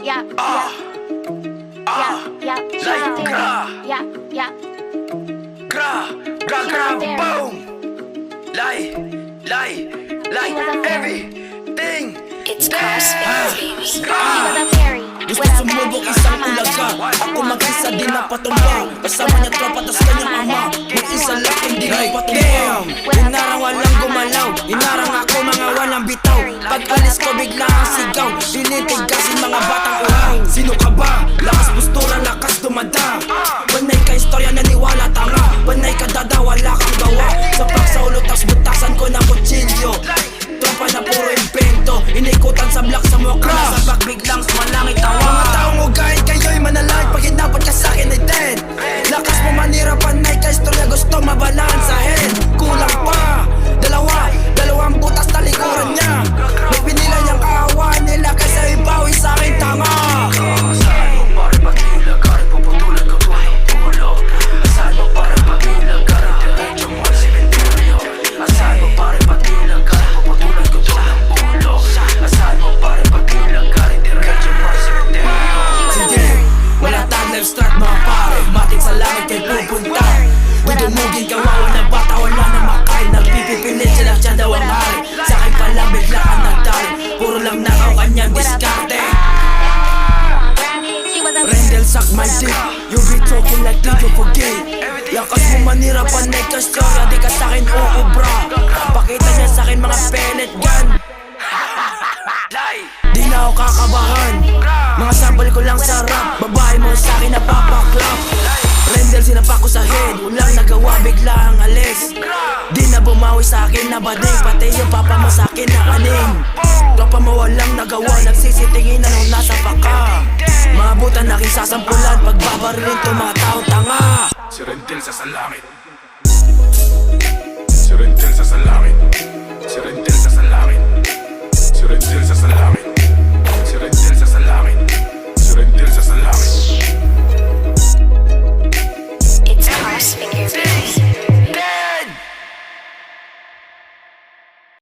yeah, like gra, boom, like everything. It's Crossfade, baby. Gusto sumubok isang ulaga. Ako mag-isa din na patumba. Kasama niya tropa tas kanyang ama. Mag-isa lang hindi na patumba. Inarang walang gumalaw, inarang ako mga walang bitaw. Pag alis ko bigla ang sigaw, dinitig kasi mga batang uhaw. Sino ka ba? Lakas postura, lakas dumada. Panay ka istorya, naniwala tanga. Panay ka dada, wala kang gawa. Sapak sa ulo, tas butasan ko ng kutsilyo. Tropa na puro invento, inikutan sa block sa mukha. Sa back biglang sumalangit tawa. Mga taong ugahin kayo'y manalag, pag hinapat ka sa'kin ay dead. Lakas mo manira, panay ka istorya, gusto mabalansahin. Kulang pa, dalawang butas na likuran niya. May pinila niyang kaawaan nila kasi ibawi sa'kin tama. Asahan mo pare pag-ilag, kahit puputulan ko tuwing ulo. Asahan mo pare pag-ilag, kahit diretso mo ang sementeryo. Asahan mo pare pag-ilag, kahit puputulan ko tuwing ulo. Asahan mo pare pag-ilag, kahit diretso mo ang sementeryo. Sige, wala tayong life start mga pare. Matik sa langit kay pupunta. Dudumugin kawawa ng bata, wala na makain. Nagpipipilit sila siya daw ang hari. Sa akin pala bigla ka nagtali. Puro lang nakaw kanyang diskarte. Rendel suck my dick, you be talking like did you forget. Lakas mo manira, panay ka storya, di ka sa'kin uubra. Pakita niya sa'kin mga pellet gun. Di na ako kakabahan, mga sample ko lang sa rap. Babae mo sa'kin napapaklap. Rendel sinapak ko sa head, walang nagawa bigla ang alis. Di na bumawi sa'kin na bading, pati yung papa mo sa'kin na aning. Tropa mo walang nagawa, nagsisitingin na nung nasa paka. Maabutan aking sasampulan, pagbabarilin to mga tao tanga. Si Rendel sa salangit, si Rendel sa salangit, si Rendel